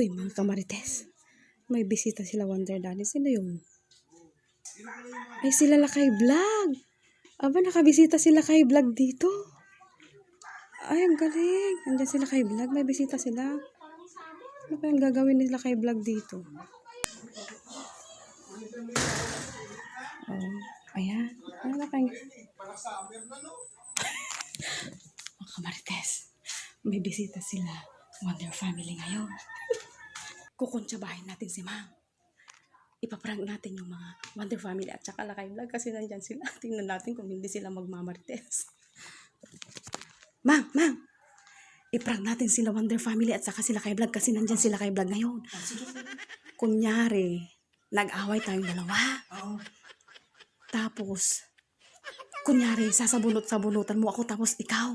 Uy, mga kamarites. May bisita sila Wonder Daddy. Sino yun? Ay, sila Lakay Vlog. Aba, nakabisita sila kay Vlog dito. Ay, ang galing. Andiyan sila kay Vlog. May bisita sila. Ano kayang gagawin nila kay Vlog dito? Oh, ayan. Ano kayang... Mga kamarites. May bisita sila Wonder Family ngayon. Kukuntsabahin natin si Ma'am. Ipaprank natin yung mga Wonder Family at saka Lakay Vlog kasi nandyan sila. Tingnan natin kung hindi sila magmamarites. Ma'am! Iprank natin sila Wonder Family at saka sila Lakay Vlog kasi nandyan sila Lakay Vlog ngayon. Kunyari, nag-away tayong dalawa. Tapos, kunyari, sasabunutan mo ako tapos ikaw.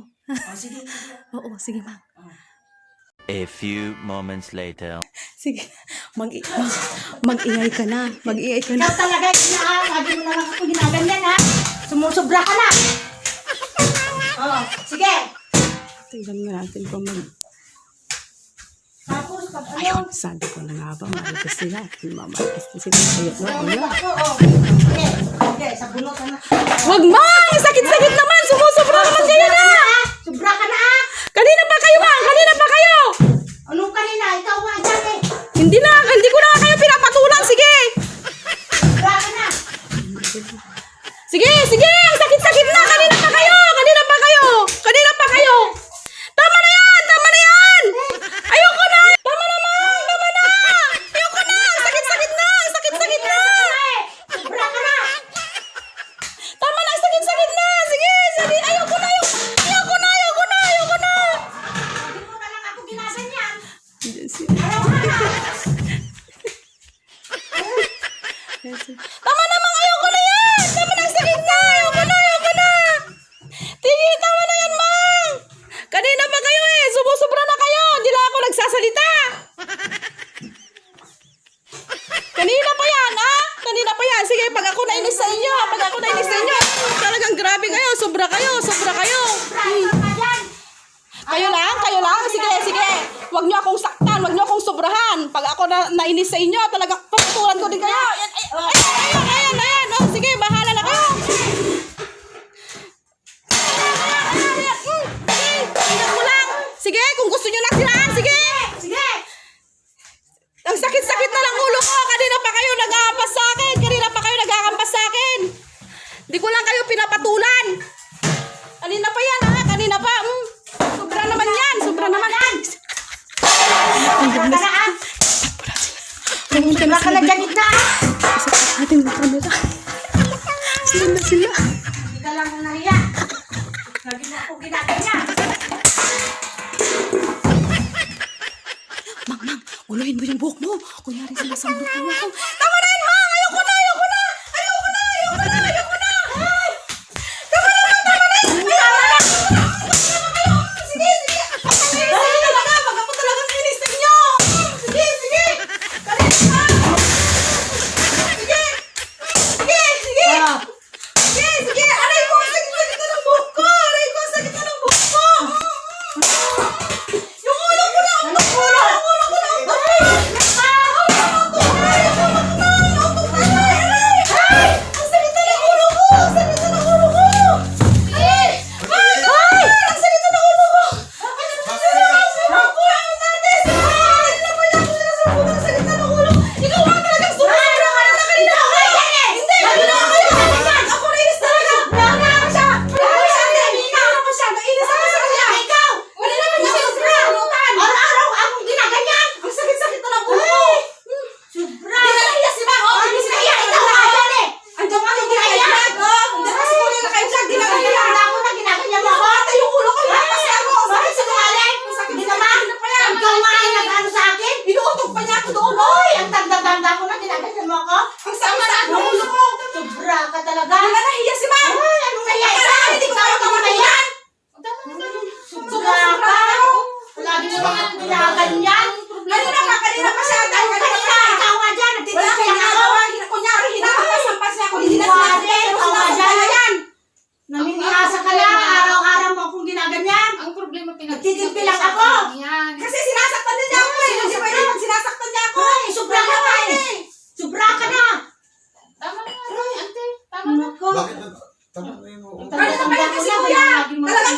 Oo, sige Ma'am. A few moments later. Sige, mag-ingay ka na. Mag-ingay ka na. Ikaw talaga, lagi mo naman ako ginaganyan, ha? Sumusobra ka na. Oo, sige. Tingnan nga natin kung Tapos, pag ano? Ayun, sabi ko na nga ba, marites sila. Mamarites sila. Ayun, no? Ayun. Okay, sa bunutan na. Wag Mang! Sakit-sakit naman! Sumusobra naman kayo na! Sobra ka na, ha? Kanina pa kayo, Mang! Kanina pa kayo! Anong kanina? Ikaw nga dyan, eh. Hindi ko na kayo pinapatulan. Sige! Sobra ka na. Sige! Ang sakit-sakit na! Kanina pa kayo! Tama na yan! Ayoko na! Tama na, Mang! Tama na! Ayoko na! Ang sakit-sakit na! Sobra ka na. Tama na! Ang sakit-sakit na! Sige! Ayoko na! Hindi mo na lang ako ginaganyan. Diyan sila. Araw ka na. Tama na, Mang! Ayoko na yan! Tama na! Ang sakit na! Ayoko na! Tingin! Tama na yan, Mang! Kanina pa kayo eh! Sumusobra na kayo! Hindi lang ako nagsasalita! Kanina pa yan, ha? Kanina pa yan. Sige, pag ako nainis sa inyo, talagang grabe kayo. Sobra kayo. Sobra ka dyan. Kayo lang. Sige. Huwag niyo akong saktan. Huwag niyo akong sobrahan. Pag ako nainis sa inyo, talagang patutulan ko din kayo. Ayan. Oh, sige, bahala na kayo. Tingnan mo lang. Sige, kung gusto niyo nagsiraan, sige. Ang sakit-sakit na lang ulo ko. Kanina pa kayo nag-aampas sa akin. Di ko lang kayo pinapatulan. Kanina pa yan, ha? Sobra naman yan. Sobra ka na, ha? Sobra ka na dyan, gitna, ha? Ating mga kamera. Sila. Hindi ka lang nahiya. Lagi mo ako ginaganyan. Mang, uluhin mo yung buhok mo. Kunyari sinasambot mo ako. Tama na yan, Mang! Ayoko na! Sige! Dahil talaga, pag ako talaga finish sa inyo! Sige! Kalit ka! Sige! Aray ko! Ang sakit na ng buhok ko! Yung ulo ko na!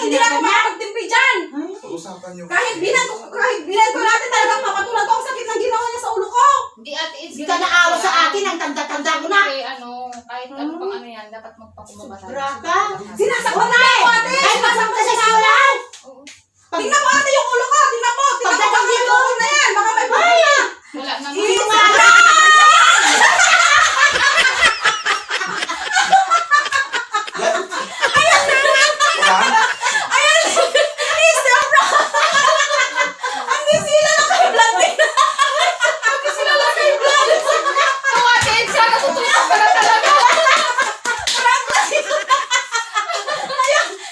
hindi na ako makapagtimpi dyan. Pag-usapan niyo. Kahit binan ko natin talagang papatulan ko ang sakit ng ginawa niya sa ulo ko. Hindi ate, Hindi ka naawa sa akin, ang tanda-tanda ko na. Kasi kahit ano pang ano yan, dapat magpakumbaba tayo. Sobra ka. Sinasaktan na ako, ate. Ay, masang ka sa saulan. Tingnan mo, ate, yung ulo ko. Tingnan mo. Tingnan mo, Pagdating baka may dito. bukol na yan. Baka may bukol na. Wala naman. Iyo nga na. Wala? Hindi sila naka-blood din. Sila lang kayo vlog. Oo ate, sana tututok ka na talaga.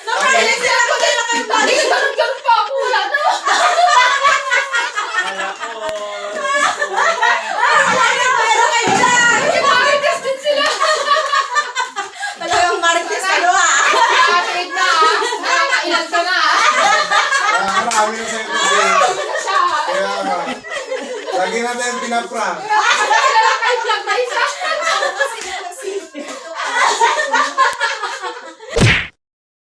Nakahilig sila ko din naka-blood. Hindi ka ganun pa ako. Wala na. Pero kayo dyan. Kasi marites din sila. Talagang marites kayo, ha. Ate, na nakakailan ka na. Kaya marami na sa'yo ito. Ano siya? Kaya nga. Lagi natin pinaprank. Sila lang kayo vlog na isa.